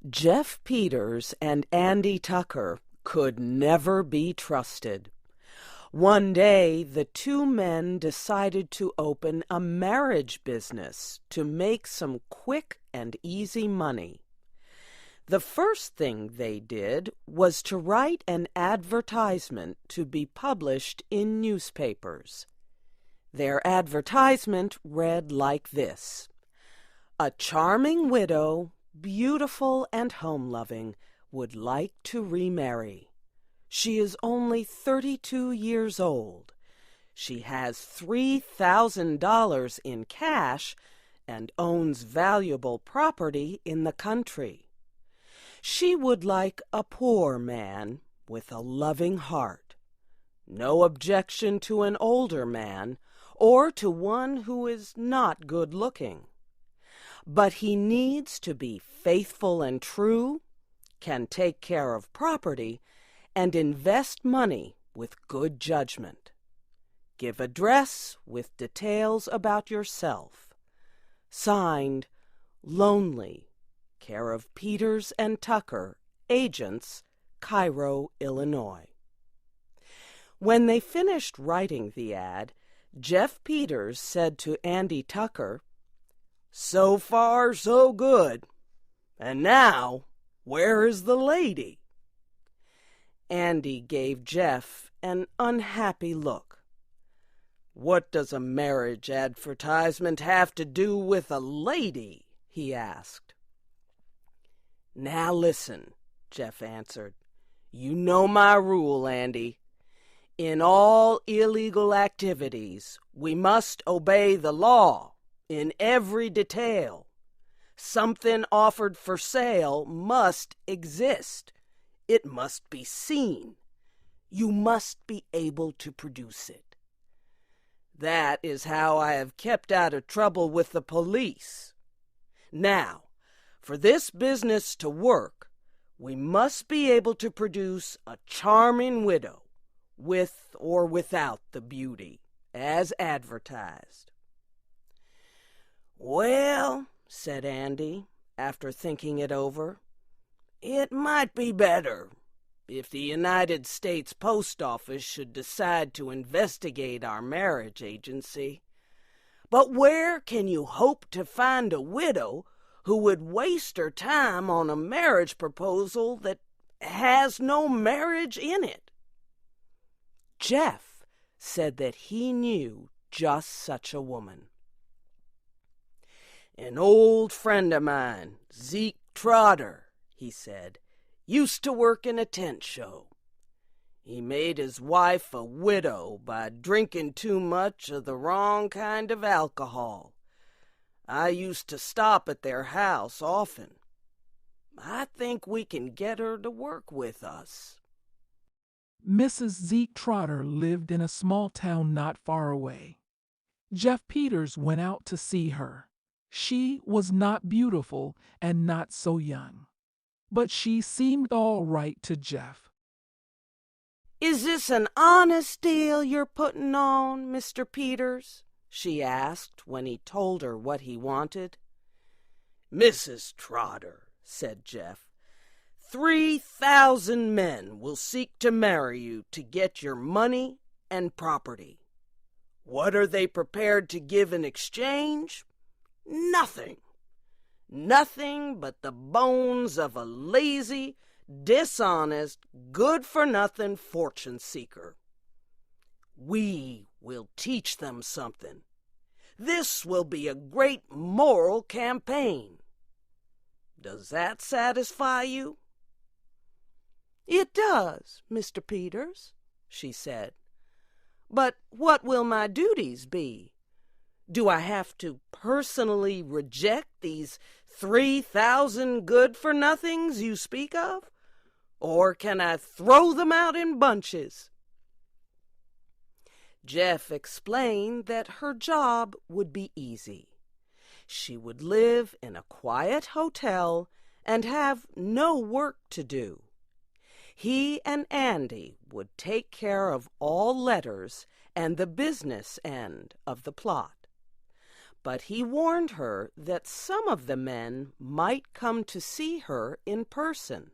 Jeff Peters and Andy Tucker could never be trusted. One day, the two men decided to open a marriage business to make some quick and easy money. The first thing they did was to write an advertisement to be published in newspapers. Their advertisement read like this: "A charming widow, beautiful and home-loving, would like to remarry. She is only 32 years old. She has $3,000 in cash and owns valuable property in the country. She would like a poor man with a loving heart. No objection to an older man or to one who is not good-looking. But he needs to be faithful and true, can take care of property, and invest money with good judgment. Give address with details about yourself. Signed, Lonely, care of Peters and Tucker, agents, Cairo, Illinois." When they finished writing the ad, Jeff Peters said to Andy Tucker, "So far, so good. And now, where is the lady?" Andy gave Jeff an unhappy look. "What does a marriage advertisement have to do with a lady?" he asked. "Now listen," Jeff answered. "You know my rule, Andy. In all illegal activities, we must obey the law in every detail. Something offered for sale must exist. It must be seen. You must be able to produce it. That is how I have kept out of trouble with the police. Now, for this business to work, we must be able to produce a charming widow, with or without the beauty, as advertised." "Well," said Andy, after thinking it over, "it might be better if the United States Post Office should decide to investigate our marriage agency. But where can you hope to find a widow who would waste her time on a marriage proposal that has no marriage in it?" Jeff said that he knew just such a woman. "An old friend of mine, Zeke Trotter," he said, "used to work in a tent show. He made his wife a widow by drinking too much of the wrong kind of alcohol. I used to stop at their house often. I think we can get her to work with us." Mrs. Zeke Trotter lived in a small town not far away. Jeff Peters went out to see her. She was not beautiful and not so young, but she seemed all right to Jeff. "Is this an honest deal you're putting on, Mr. Peters?" she asked when he told her what he wanted. "Mrs. Trotter," said Jeff, 3,000 men will seek to marry you to get your money and property. What are they prepared to give in exchange? Nothing. Nothing but the bones of a lazy, dishonest, good-for-nothing fortune seeker. We will teach them something. This will be a great moral campaign. Does that satisfy you?" "It does, Mr. Peters," she said. "But what will my duties be? Do I have to personally reject these 3,000 good-for-nothings you speak of? Or can I throw them out in bunches?" Jeff explained that her job would be easy. She would live in a quiet hotel and have no work to do. He and Andy would take care of all letters and the business end of the plot. but he warned her that some of the men might come to see her in person.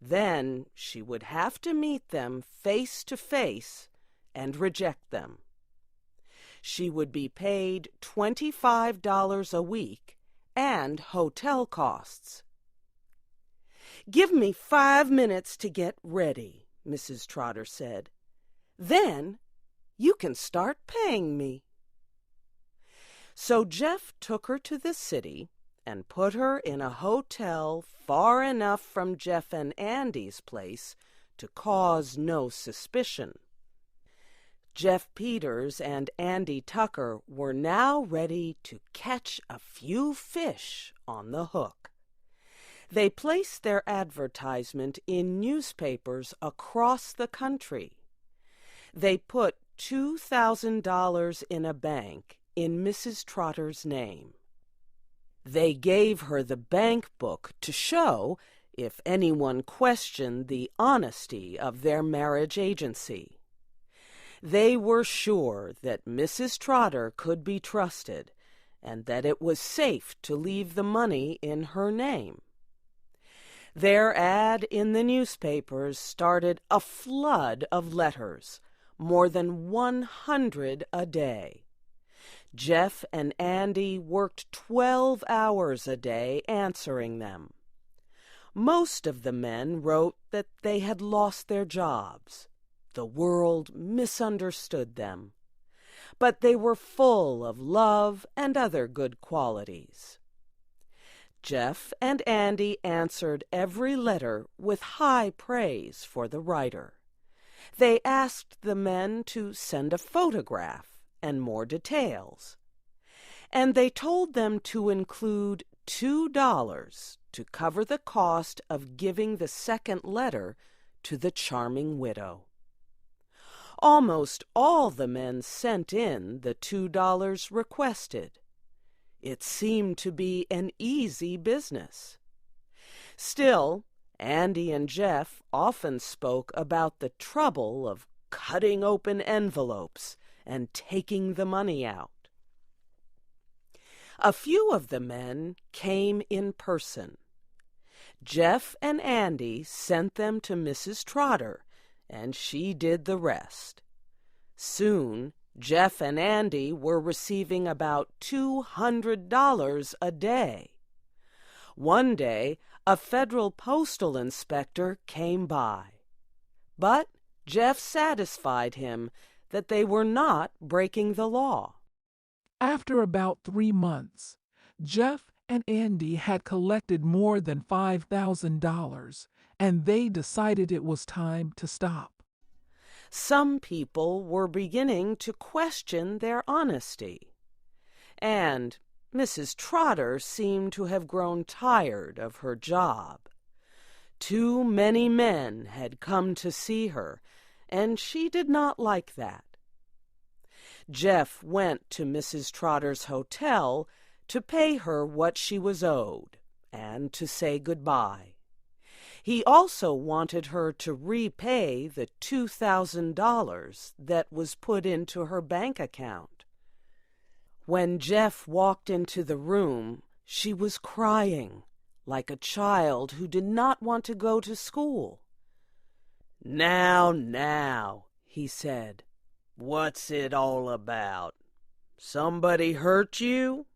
Then she would have to meet them face to face and reject them. She would be paid $25 a week and hotel costs. "Give me 5 minutes to get ready," Mrs. Trotter said. "Then you can start paying me." So Jeff took her to the city and put her in a hotel far enough from Jeff and Andy's place to cause no suspicion. Jeff Peters and Andy Tucker were now ready to catch a few fish on the hook. They placed their advertisement in newspapers across the country. They put $2,000 in a bank in Mrs. Trotter's name. They gave her the bank book to show if anyone questioned the honesty of their marriage agency. They were sure that Mrs. Trotter could be trusted and that it was safe to leave the money in her name. Their ad in the newspapers started a flood of letters, more than 100 a day. Jeff and Andy worked 12 hours a day answering them. Most of the men wrote that they had lost their jobs. The world misunderstood them. But they were full of love and other good qualities. Jeff and Andy answered every letter with high praise for the writer. They asked the men to send a photograph and more details. And they told them to include $2 to cover the cost of giving the second letter to the charming widow. Almost all the men sent in the $2 requested. It seemed to be an easy business. Still, Andy and Jeff often spoke about the trouble of cutting open envelopes and taking the money out. A few of the men came in person. Jeff and Andy sent them to Mrs. Trotter, and she did the rest. Soon, Jeff and Andy were receiving about $200 a day. One day, a federal postal inspector came by. But Jeff satisfied him that they were not breaking the law. After about 3 months, Jeff and Andy had collected more than $5,000, and they decided it was time to stop. Some people were beginning to question their honesty, and Mrs. Trotter seemed to have grown tired of her job. Too many men had come to see her, and she did not like that. Jeff went to Mrs. Trotter's hotel to pay her what she was owed and to say goodbye. He also wanted her to repay the $2,000 that was put into her bank account. When Jeff walked into the room, she was crying like a child who did not want to go to school. Now, he said, "what's it all about? Somebody hurt you?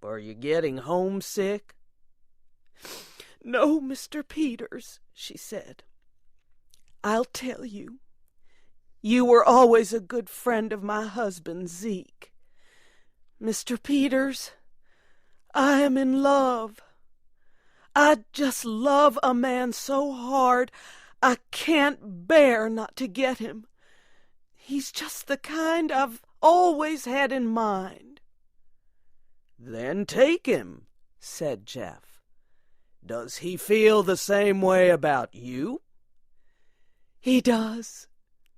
Are you getting homesick?" "No, Mr. Peters," she said. "I'll tell you. You were always a good friend of my husband, Zeke. Mr. Peters, I am in love. I just love a man so hard I can't bear not to get him. He's just the kind I've always had in mind." "Then take him," said Jeff. "Does he feel the same way about you?" "He does,"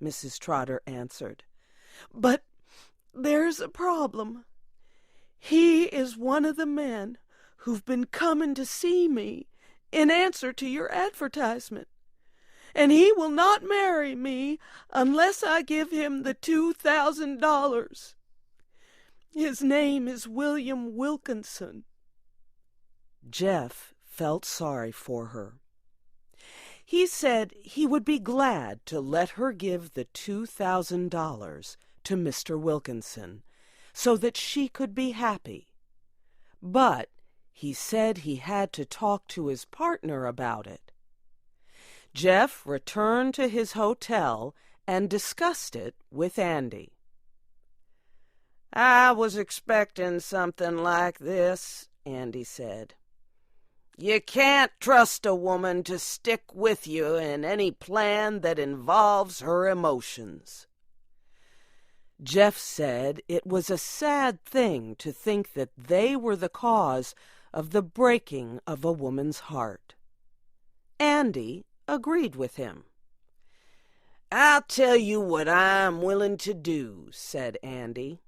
Mrs. Trotter answered. "But there's a problem. He is one of the men who've been coming to see me in answer to your advertisement, and he will not marry me unless I give him the $2,000. His name is William Wilkinson. Jeff felt sorry for her. He said he would be glad to let her give the $2,000 to Mr. Wilkinson so that she could be happy. But he said he had to talk to his partner about it. Jeff returned to his hotel and discussed it with Andy. "I was expecting something like this," Andy said. "You can't trust a woman to stick with you in any plan that involves her emotions." Jeff said it was a sad thing to think that they were the cause of the breaking of a woman's heart. Andy agreed with him. "I'll tell you what I'm willing to do," said Andy.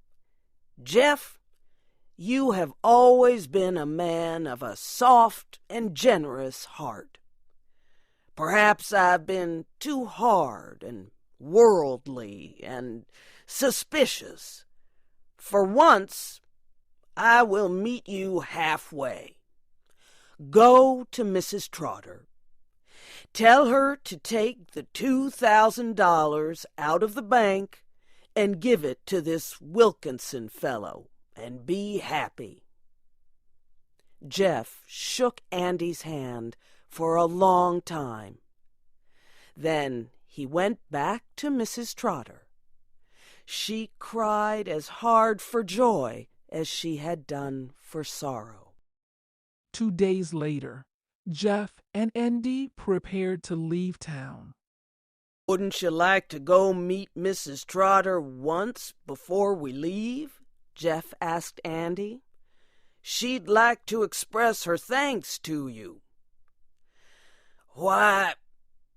"Jeff, you have always been a man of a soft and generous heart. Perhaps I've been too hard and worldly and suspicious. For once, I will meet you halfway. Go to Mrs. Trotter. Tell her to take the $2,000 out of the bank and give it to this Wilkinson fellow, and be happy." Jeff shook Andy's hand for a long time. Then he went back to Mrs. Trotter. She cried as hard for joy as she had done for sorrow. 2 days later, Jeff and Andy prepared to leave town. "Wouldn't you like to go meet Mrs. Trotter once before we leave?" Jeff asked Andy. "She'd like to express her thanks to you." "Why,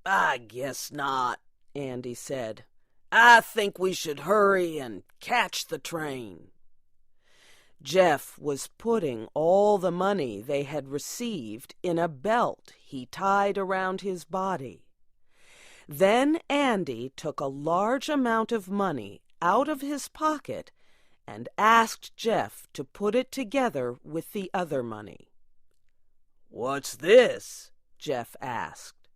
I guess not," Andy said. "I think we should hurry and catch the train." Jeff was putting all the money they had received in a belt he tied around his body. Then Andy took a large amount of money out of his pocket and asked Jeff to put it together with the other money. "What's this?" Jeff asked.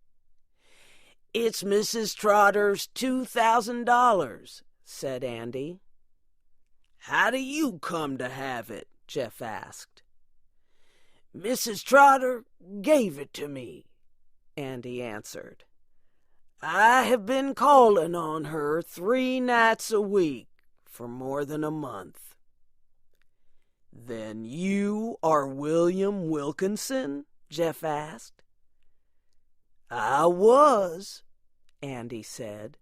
"It's Mrs. Trotter's $2,000, said Andy. "How do you come to have it?" Jeff asked. "Mrs. Trotter gave it to me," Andy answered. "I have been calling on her 3 nights a week for more than a month." "Then you are William Wilkinson?" Jeff asked. "I was," Andy said.